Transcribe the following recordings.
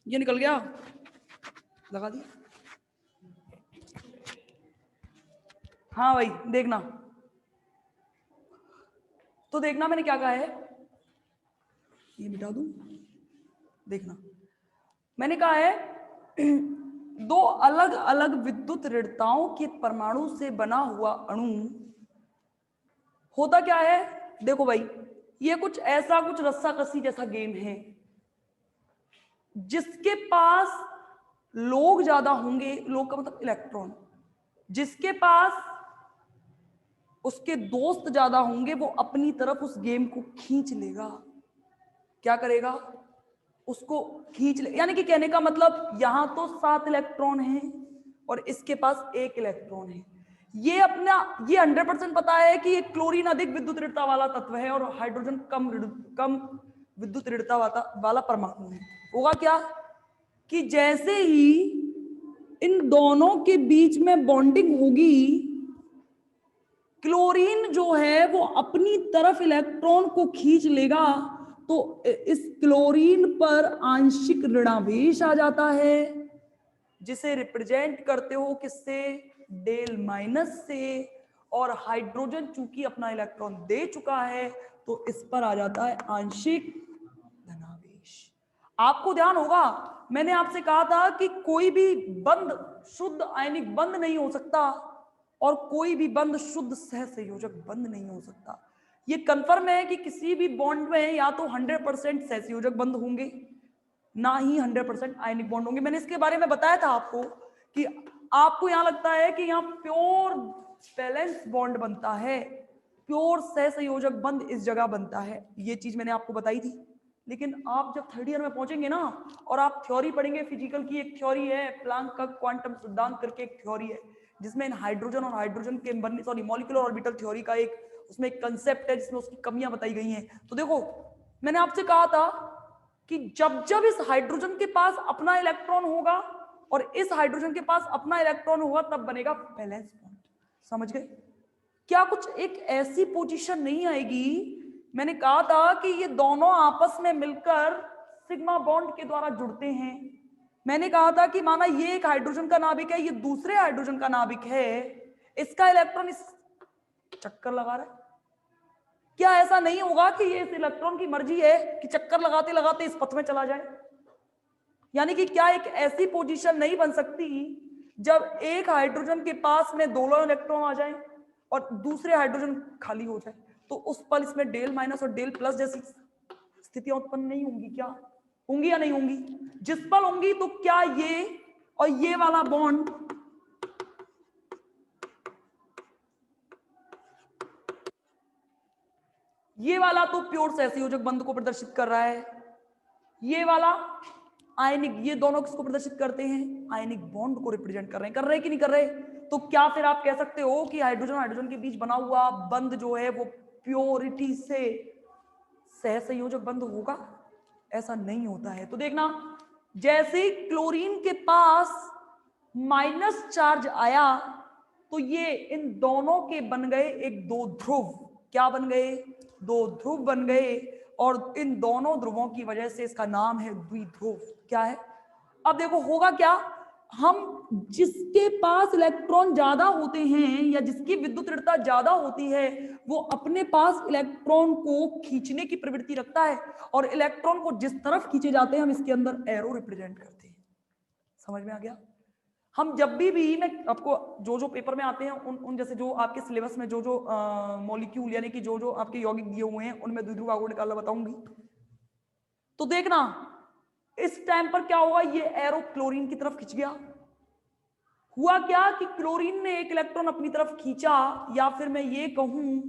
ये निकल गया, लगा दी। हाँ भाई देखना, तो देखना मैंने क्या कहा है, ये मिटा दूं, देखना मैंने कहा है दो अलग अलग विद्युत ऋणताओं के परमाणु से बना हुआ अणु होता क्या है। देखो भाई, ये कुछ ऐसा कुछ रस्साकसी जैसा गेम है, जिसके पास लोग ज्यादा होंगे, लोग का मतलब इलेक्ट्रॉन, जिसके पास उसके दोस्त ज्यादा होंगे वो अपनी तरफ उस गेम को खींच लेगा। क्या करेगा, उसको खींच ले, यानी कि कहने का मतलब यहां तो 7 इलेक्ट्रॉन हैं और इसके पास 1 इलेक्ट्रॉन है। ये अपना ये 100% पता है कि क्लोरीन अधिक विद्युत ऋणता वाला तत्व है और हाइड्रोजन कम विद्युत ऋणता वाला परमाणु है। होगा क्या कि जैसे ही इन दोनों के बीच में बॉन्डिंग होगी, क्लोरीन जो है वो अपनी तरफ इलेक्ट्रॉन को खींच लेगा, तो इस क्लोरीन पर आंशिक ऋणावेश आ जाता है, जिसे रिप्रेजेंट करते हो किससे, डेल माइनस से। और हाइड्रोजन चूंकि अपना इलेक्ट्रॉन दे चुका है तो इस पर आ जाता है आंशिक धनावेश। आपको ध्यान होगा मैंने आपसे कहा था कि कोई भी बंध शुद्ध आयनिक बंध नहीं हो सकता और कोई भी बंध शुद्ध सहसंयोजक बंध नहीं हो सकता। ये कंफर्म है कि किसी भी बॉन्ड में या तो 100% सहसंयोजक बंध होंगे, ना ही 100% आयनिक बॉन्ड होंगे। मैंने इसके बारे में बताया था आपको कि आपको यहां लगता है कि यहां प्योर बैलेंस बॉन्ड बनता है, प्योर सहसंयोजक बंध इस जगह बनता है, ये चीज मैंने आपको बताई थी। लेकिन आप जब 3rd ईयर में पहुंचेंगे ना और आप थ्योरी पढ़ेंगे, फिजिकल की एक थ्योरी है प्लांक का क्वांटम सिद्धांत करके एक थ्योरी है, जिसमें हाइड्रोजन और हाइड्रोजन के बनने सॉरी मॉलिक्यूलर ऑर्बिटल थ्योरी का एक उसमें एक कंसेप्ट है जिसमें उसकी कमियां बताई गई हैं। तो देखो मैंने आपसे कहा था कि जब जब इस हाइड्रोजन के पास अपना इलेक्ट्रॉन होगा और इस हाइड्रोजन के पास अपना इलेक्ट्रॉन होगा तब बनेगा बैलेंस बॉन्ड। समझ गए क्या, कुछ एक ऐसी पोजीशन नहीं आएगी। मैंने कहा था कि ये दोनों आपस में मिलकर सिग्मा बॉन्ड के द्वारा जुड़ते हैं। मैंने कहा था कि माना ये एक हाइड्रोजन का नाभिक है, ये दूसरे हाइड्रोजन का नाभिक है, इसका इलेक्ट्रॉन इस चक्कर लगा रहा है। क्या ऐसा नहीं होगा कि ये इस इलेक्ट्रॉन की मर्जी है कि चक्कर लगाते लगाते इस पथ में चला जाए। यानी कि क्या एक ऐसी पोजीशन नहीं बन सकती जब एक हाइड्रोजन के पास में दोनों इलेक्ट्रॉन आ जाएं और दूसरे हाइड्रोजन खाली हो जाए, तो उस पल इसमें डेल माइनस और डेल प्लस जैसी स्थितियां उत्पन्न नहीं होंगी। क्या होंगी या नहीं होंगी, जिस पल होंगी तो क्या ये और ये वाला बॉन्ड ये वाला तो प्योर सहसंयोजक बंध को प्रदर्शित कर रहा है, ये वाला आयनिक, ये दोनों किसको प्रदर्शित करते हैं, आयनिक बॉन्ड को रिप्रेजेंट कर रहे हैं कि नहीं कर रहे। तो क्या फिर आप कह सकते हो कि हाइड्रोजन हाइड्रोजन के बीच बना हुआ बंध जो है वो प्योरिटी से सहसंयोजक बंध होगा, ऐसा नहीं होता है। तो देखना जैसे ही क्लोरीन के पास माइनस चार्ज आया तो ये इन दोनों के बन गए एक दो ध्रुव। क्या बन गए, दो ध्रुव बन गए और इन दोनों ध्रुवों की वजह से इसका नाम है द्विध्रुव। क्या है, अब देखो होगा क्या, हम जिसके पास इलेक्ट्रॉन ज्यादा होते हैं या जिसकी विद्युत ऋणता ज्यादा होती है वो अपने पास इलेक्ट्रॉन को खींचने की प्रवृत्ति रखता है और इलेक्ट्रॉन को जिस तरफ खींचे जाते हैं हम इसके अंदर एरो रिप्रेजेंट करते हैं। समझ में आ गया। हम जब भी मैं आपको जो जो पेपर में आते हैं उन जैसे जो आपके सिलेबस में जो जो मॉलिक्यूल यानी कि जो जो आपके यौगिक दिए हुए हैं उनमें द्विध्रुव आगुण निकालना बताऊंगी। तो देखना इस टाइम पर क्या होगा, ये एरो क्लोरीन की तरफ खिंच गया। हुआ क्या कि क्लोरीन ने एक इलेक्ट्रॉन अपनी तरफ खींचा, या फिर मैं ये कहूं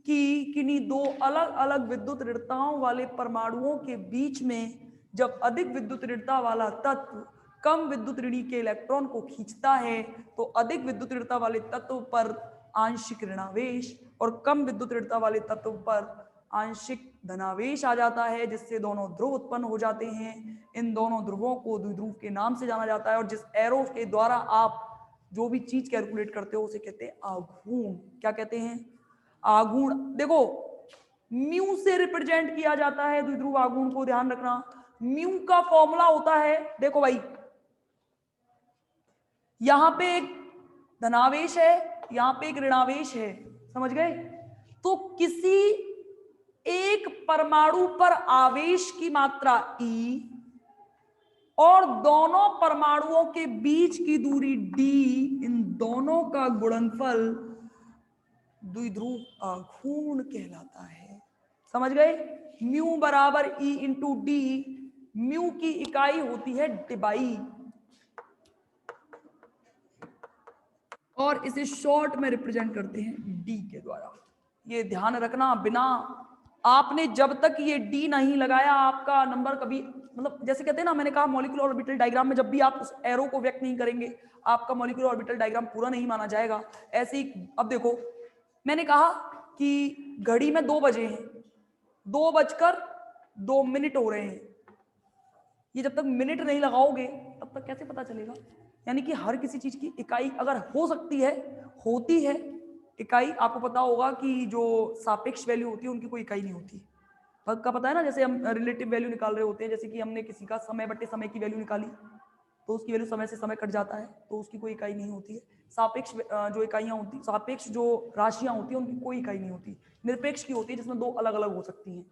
कि किन्हीं दो अलग अलग विद्युत ऋणताओं वाले परमाणुओं के बीच में जब अधिक विद्युत ऋणता वाला तत्व कम विद्युत ऋणी के इलेक्ट्रॉन को खींचता है तो अधिक विद्युत ऋणता वाले तत्व पर आंशिक ऋणावेश और कम विद्युत ऋणता वाले तत्व पर आंशिक धनावेश आ जाता है, जिससे दोनों ध्रुव उत्पन्न हो जाते हैं। इन दोनों ध्रुवों को द्विध्रुव के नाम से जाना जाता है और जिस एरो के द्वारा आप जो भी चीज कैलकुलेट करते हो उसे कहते हैं आघूर्ण। क्या कहते हैं, आघूर्ण। देखो म्यू से रिप्रेजेंट किया जाता है द्विध्रुव आघूर्ण को, ध्यान रखना। म्यू का फॉर्मूला होता है, देखो भाई, यहां पे एक धनावेश है, यहां पे एक ऋणावेश है, समझ गए? तो किसी एक परमाणु पर आवेश की मात्रा E और दोनों परमाणुओं के बीच की दूरी D, इन दोनों का गुणनफल द्विध्रुव आघूर्ण कहलाता है। समझ गए? म्यू बराबर E इंटू डी। म्यू की इकाई होती है डिबाई, और इसे शॉर्ट में रिप्रेजेंट करते हैं डी के द्वारा। ये ध्यान रखना, बिना आपने जब तक ये डी नहीं लगाया आपका नंबर कभी, मतलब जैसे कहते हैं ना, मैंने कहा मॉलिक्यूलर ऑर्बिटल डायग्राम में जब भी आप उस एरो को व्यक्त नहीं करेंगे आपका मॉलिक्यूलर ऑर्बिटल डायग्राम पूरा नहीं माना जाएगा। ऐसे ही अब देखो, मैंने कहा कि घड़ी में 2 बजे हैं, 2:02 हो रहे हैं। ये जब तक मिनट नहीं लगाओगे तब तक कैसे पता चलेगा? यानी कि हर किसी चीज की इकाई अगर हो सकती है, होती है इकाई। आपको पता होगा कि जो सापेक्ष वैल्यू होती है उनकी कोई इकाई नहीं होती। पग का पता है ना, जैसे हम रिलेटिव वैल्यू निकाल रहे होते हैं, जैसे कि हमने किसी का समय बट्टे समय की वैल्यू निकाली तो उसकी वैल्यू समय से समय कट जाता है, तो उसकी कोई इकाई नहीं होती है। सापेक्ष जो इकाइयां होती, सापेक्ष जो राशियां होती हैं उनकी कोई इकाई नहीं होती, निरपेक्ष की होती है जिसमें 2 अलग अलग हो सकती हैं।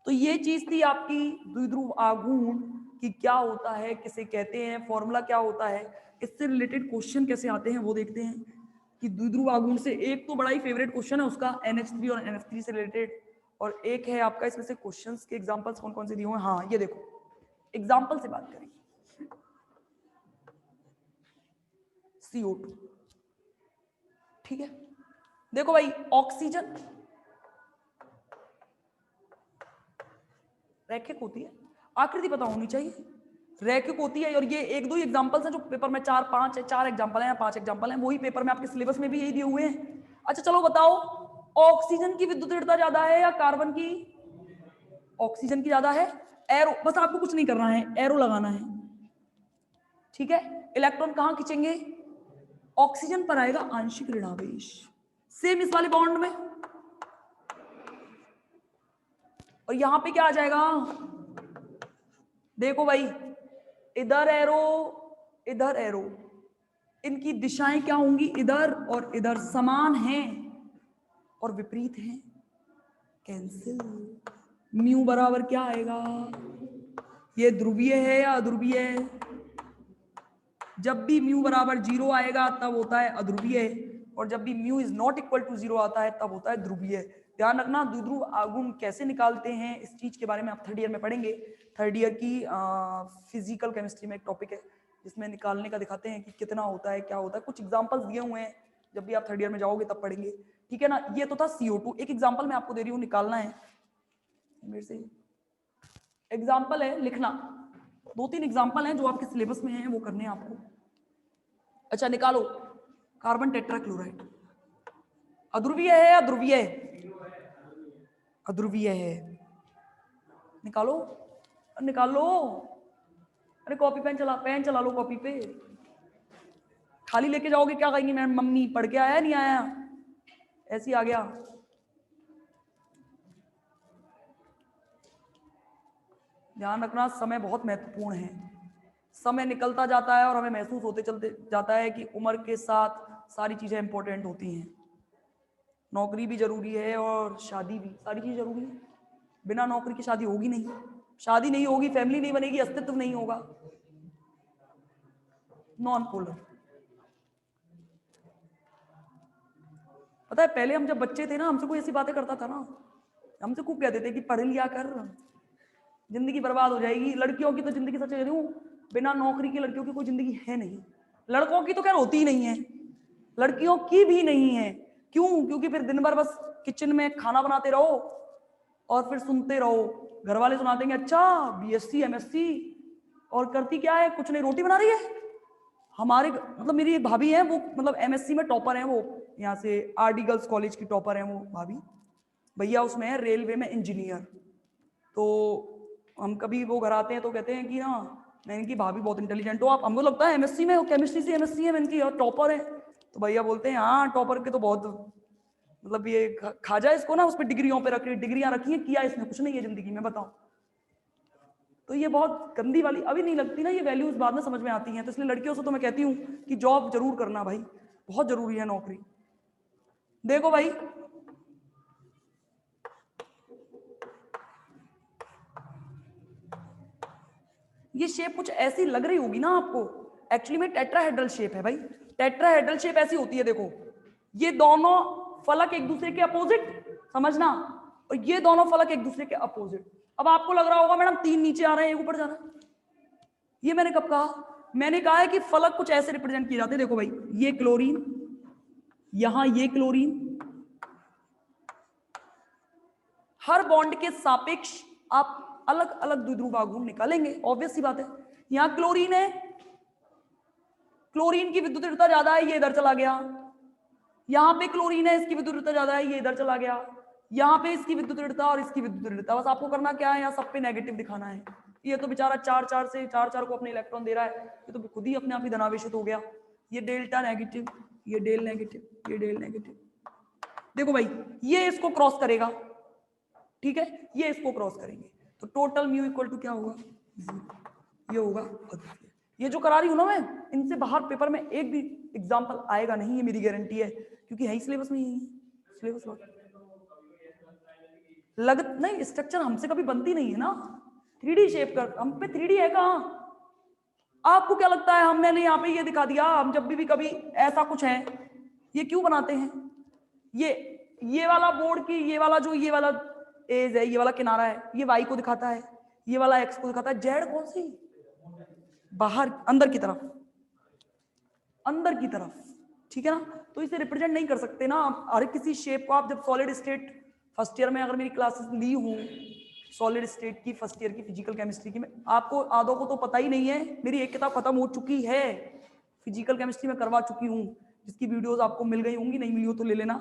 तो ये चीज थी आपकी द्विध्रुव आघूर्ण कि क्या होता है, किसे कहते हैं, फॉर्मूला क्या होता है, इससे रिलेटेड क्वेश्चन कैसे आते हैं वो देखते हैं। कि द्विध्रुव आघूर्ण से एक तो बड़ा ही फेवरेट क्वेश्चन है उसका NH3 और NF3 से रिलेटेड, और एक है आपका इसमें से क्वेश्चंस के एग्जांपल्स कौन कौन से दिए हुए हैं। हाँ ये देखो, एग्जांपल से बात करें, CO2, ठीक है। देखो भाई, ऑक्सीजन रैखिक होती है, आकृति पता होनी चाहिए, रैखिक होती है। और ये 1-2 एग्जांपल्स हैं जो पेपर में 4-5 है, 4 एग्जांपल हैं या 5 एग्जांपल हैं, वही पेपर में आपके सिलेबस में भी यही दिए हुए हैं। अच्छा चलो बताओ, ऑक्सीजन की विद्युत दृढ़ता ज्यादा है या कार्बन की? ऑक्सीजन की ज्यादा है। एरो, बस आपको कुछ नहीं करना है, एरो लगाना है, ठीक है। इलेक्ट्रॉन कहां खींचेंगे? ऑक्सीजन पर आएगा आंशिक ऋणावेश, सेम इस वाले बॉन्ड में। और यहां पे क्या आ जाएगा? देखो भाई, इधर एरो, इधर एरो, इनकी दिशाएं क्या होंगी? इधर और इधर समान हैं और विपरीत हैं, कैंसिल। म्यू बराबर क्या आएगा? ये ध्रुवीय है या अध्रुवीय है? जब भी म्यू बराबर 0 आएगा तब होता है अध्रुवीय, और जब भी mu is not equal to 0 आता है तब होता है ध्रुवीय। ध्यान रखना, द्विध्रुव आघूर्ण कैसे निकालते हैं इस चीज के बारे में आप 3rd ईयर में पढ़ेंगे। 3rd ईयर की फिजिकल केमिस्ट्री में एक टॉपिक है जिसमें निकालने का दिखाते हैं कि कितना होता है, क्या होता है, कुछ एग्जांपल्स दिए हुए हैं, जब भी आप 3rd ईयर में जाओगे तब पढ़ेंगे, ठीक है ना। ये तो था CO2। एक एग्जाम्पल मैं आपको दे रही हूँ, निकालना है मेरे से। एग्जाम्पल है लिखना, 2-3 एग्जाम्पल हैं जो आपके सिलेबस में हैं, वो करने हैं आपको। अच्छा निकालो, कार्बन टेट्राक्लोराइड अध्रुवीय है या ध्रुवीय है? अध्रुवीय है। निकालो, निकालो। अरे कॉपी पेन चला लो कॉपी पे। खाली लेके जाओगे क्या कहेंगी मैम मम्मी पढ़ के आया नहीं आया, ऐसे ही आ गया। ध्यान रखना, समय बहुत महत्वपूर्ण है। समय निकलता जाता है और हमें महसूस होते चलते जाता है कि उम्र के साथ सारी चीजें इंपॉर्टेंट होती हैं। नौकरी भी जरूरी है और शादी भी, सारी चीज जरूरी है। बिना नौकरी की शादी होगी नहीं, शादी नहीं होगी, फैमिली नहीं बनेगी, अस्तित्व नहीं होगा। नॉन पोलर, पता है पहले हम जब बच्चे थे ना, हमसे कोई ऐसी बातें करता था ना, हमसे खूब कहते थे कि पढ़ लिया कर, जिंदगी बर्बाद हो जाएगी। लड़कियों की तो जिंदगी, सच कह रही हूँ, बिना नौकरी की लड़कियों की कोई जिंदगी है नहीं। लड़कों की तो खैर होती ही नहीं है, लड़कियों की भी नहीं है। क्यों? क्योंकि फिर दिन भर बस किचन में खाना बनाते रहो और फिर सुनते रहो, घर वाले सुना देंगे अच्छा BSc MSc, और करती क्या है? कुछ नहीं, रोटी बना रही है। हमारे मतलब मेरी एक भाभी है, वो मतलब MSc में टॉपर है, वो यहाँ से RD गर्ल्स कॉलेज की टॉपर है वो भाभी। भैया उसमें है रेलवे में इंजीनियर। तो हम कभी वो घर आते हैं तो कहते हैं कि हाँ मैं इनकी भाभी बहुत इंटेलिजेंट हो आप, हमको लगता है MSc में, केमिस्ट्री से MSc है इनकी और टॉपर है। तो भैया बोलते हैं हाँ टॉपर के तो बहुत, मतलब ये खा जाए इसको ना, उस पर डिग्रियों पे रखी, डिग्रियां रखी है, किया इसने कुछ नहीं है जिंदगी में, बताओ। तो ये बहुत गंदी वाली अभी नहीं लगती ना, ये वैल्यूज बाद में समझ में आती हैं। तो इसलिए लड़कियों से तो मैं कहती हूँ कि जॉब जरूर करना भाई, बहुत जरूरी है नौकरी। देखो भाई, ये शेप कुछ ऐसी लग रही होगी ना आपको, एक्चुअली में टेट्राहेड्रल शेप है भाई। टेट्राहेड्रल शेप ऐसी होती है, देखो ये दोनों फलक एक दूसरे के अपोजिट, समझना, और ये दोनों फलक एक दूसरे के अपोजिट। अब आपको लग रहा होगा मैडम 3 नीचे आ रहे हैं, एक ऊपर जा रहा है। ये मैंने कब कहा? मैंने कहा है कि फलक कुछ ऐसे रिप्रेजेंट किए जाते हैं। देखो भाई, ये क्लोरीन, यहां ये क्लोरीन, हर बॉन्ड के सापेक्ष आप अलग अलग द्विध्रुव आघूर्ण निकालेंगे, ऑब्वियस सी बात है। यहां क्लोरीन है, क्लोरीन की विद्युत ऋणता ज्यादा है, ये इधर चला गया। यहां पे क्लोरीन है, इसकी विद्युत ऋणता ज्यादा है, ये इधर चला गया। यहाँ पे इसकी विद्युत ऋणता और इसकी विद्युत ऋणता, बस आपको करना क्या है, यहाँ सब पे नेगेटिव दिखाना है। ये तो बेचारा 4 से 4 को अपने इलेक्ट्रॉन दे रहा है, ये तो खुद ही अपने आप ही धनावेशित हो गया। ये डेल्टा नेगेटिव, ये डेल नेगेटिव, ये डेल नेगेटिव। देखो भाई, ये इसको क्रॉस करेगा, ठीक है, ये इसको क्रॉस करेंगे, तो टोटल म्यू इक्वल टू क्या होगा, ये होगा अद्वितीय। ये जो करा रही हूं ना मैं, इनसे बाहर पेपर में एक भी एग्जाम्पल आएगा नहीं, ये मेरी गारंटी है, क्योंकि है ही सिलेबस में, यही सिलेबस लग नहीं, स्ट्रक्चर हमसे कभी बनती नहीं है ना। 3D शेप कर, हम पे 3D है कहाँ? आपको क्या लगता है हमने यहाँ पे ये दिखा दिया, हम जब भी कभी ऐसा कुछ है, ये क्यों बनाते हैं? ये वाला बोर्ड की, ये वाला जो ये वाला एज है, ये वाला किनारा है, ये y को दिखाता है, ये वाला x को दिखाता है, z कौन सी? बाहर, अंदर की तरफ, अंदर की तरफ, ठीक है ना। तो इसे रिप्रेजेंट नहीं कर सकते ना हर किसी शेप को। आप जब सॉलिड स्टेट फर्स्ट ईयर में अगर मेरी क्लासेस ली हूँ, सॉलिड स्टेट की फर्स्ट ईयर की फिजिकल केमिस्ट्री की, आपको आधों को तो पता ही नहीं है, मेरी एक किताब खत्म हो चुकी है, फिजिकल केमिस्ट्री में करवा चुकी हूँ, जिसकी वीडियोस आपको मिल गई होंगी, नहीं मिली हो तो ले लेना।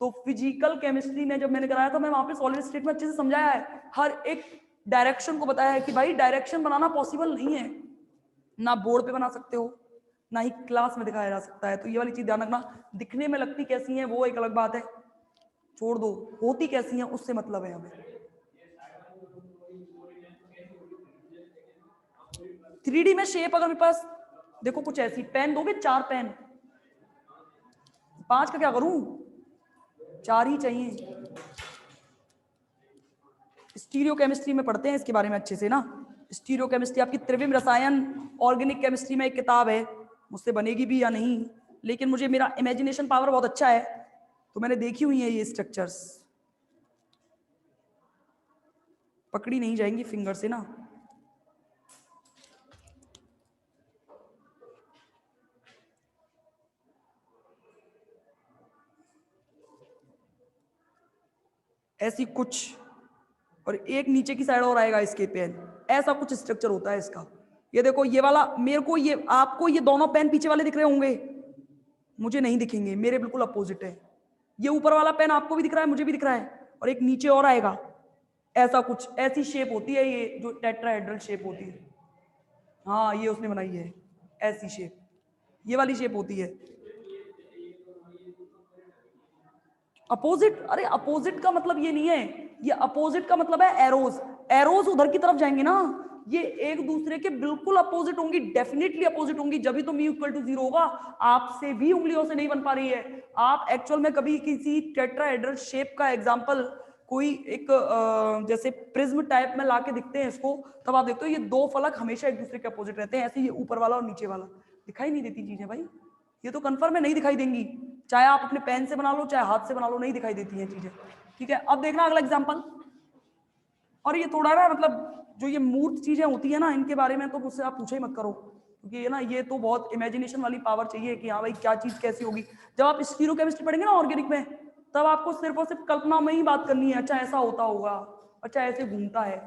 तो फिजिकल केमिस्ट्री में जब मैंने कराया था, मैं वहां पे सॉलिड स्टेट में अच्छे से समझाया है, हर एक डायरेक्शन को बताया है कि भाई डायरेक्शन बनाना पॉसिबल नहीं है, ना बोर्ड पे बना सकते हो, ना ही क्लास में दिखाया जा सकता है। तो ये वाली चीज ध्यान रखना। दिखने में लगती कैसी है वो एक अलग बात है, छोड़ दो, होती कैसी है उससे मतलब है हमें। 3D में शेप अगर मेरे पास देखो कुछ ऐसी, पेन दोगे 4 पेन, 5 का क्या करूं, 4 ही चाहिए। स्टीरियो केमिस्ट्री में पढ़ते हैं इसके बारे में अच्छे से ना। स्टीरियो केमिस्ट्री आपकी त्रिविम रसायन ऑर्गेनिक केमिस्ट्री में एक किताब है, मुझसे बनेगी भी या नहीं, लेकिन मुझे मेरा इमेजिनेशन पावर बहुत अच्छा है, तो मैंने देखी हुई है ये स्ट्रक्चर्स, पकड़ी नहीं जाएंगी फिंगर से ना। ऐसी कुछ, और एक नीचे की साइड और आएगा इसके पेन, ऐसा कुछ स्ट्रक्चर होता है इसका। ये देखो, ये वाला मेरे को, ये आपको ये दोनों पेन पीछे वाले दिख रहे होंगे, मुझे नहीं दिखेंगे, मेरे बिल्कुल अपोजिट है। ये ऊपर वाला पेन आपको भी दिख रहा है, मुझे भी दिख रहा है, और एक नीचे और आएगा, ऐसा कुछ, ऐसी शेप होती है ये जो टेट्राहेड्रल शेप होती है। हाँ, ये उसने बनाई है ऐसी शेप, ये वाली शेप होती है अपोजिट। अरे अपोजिट का मतलब ये नहीं है, ये अपोजिट का मतलब है एरोज, एरोज उधर की तरफ जाएंगे ना, ये एक दूसरे के बिल्कुल अपोजिट होंगी, डेफिनेटली अपोजिट होंगी, जब भी तो म्यू इक्वल टू 0 होगा। आपसे भी उंगलियों से नहीं बन पा रही है। आप एक्चुअल में कभी किसी टेट्राहेड्रल शेप का एग्जांपल, कोई एक जैसे प्रिज्म टाइप में लाके दिखते हैं इसको, तब आप देखते हो ये 2 फलक हमेशा एक दूसरे के अपोजिट रहते हैं, ऐसे ये ऊपर वाला और नीचे वाला दिखाई नहीं देती चीजें भाई, ये तो कंफर्म है नहीं दिखाई देंगी, चाहे आप अपने पेन से बना लो चाहे हाथ से बना लो, नहीं दिखाई देती हैं चीजें, ठीक है। अब देखना अगला एग्जांपल, और ये थोड़ा ना मतलब जो ये मूर्त चीजें होती है ना, इनके बारे में तो मुझसे आप पूछे ही मत करो, क्योंकि ये ना, ये तो बहुत इमेजिनेशन वाली पावर चाहिए कि हाँ भाई क्या चीज कैसी होगी। जब आप स्टीरियो केमिस्ट्री पढ़ेंगे ना ऑर्गेनिक में, तब आपको सिर्फ और सिर्फ कल्पना में ही बात करनी है, अच्छा ऐसा होता होगा, अच्छा ऐसे घूमता है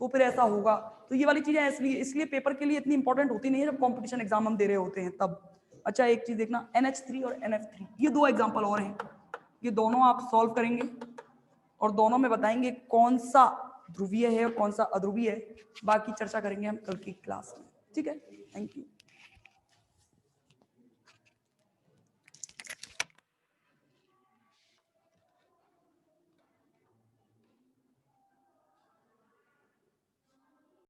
तो फिर ऐसा होगा। तो ये वाली चीजें इसलिए पेपर के लिए इतनी इंपॉर्टेंट होती नहीं है, जब कॉम्पिटिशन एग्जाम हम दे रहे होते हैं तब। अच्छा एक चीज देखना, NH3 और NF3, ये 2 एग्जाम्पल और हैं, ये दोनों आप सॉल्व करेंगे और दोनों में बताएंगे कौन सा ध्रुवीय है और कौन सा अध्रुवीय है। बाकी चर्चा करेंगे हम कल की क्लास में, ठीक है। Thank you.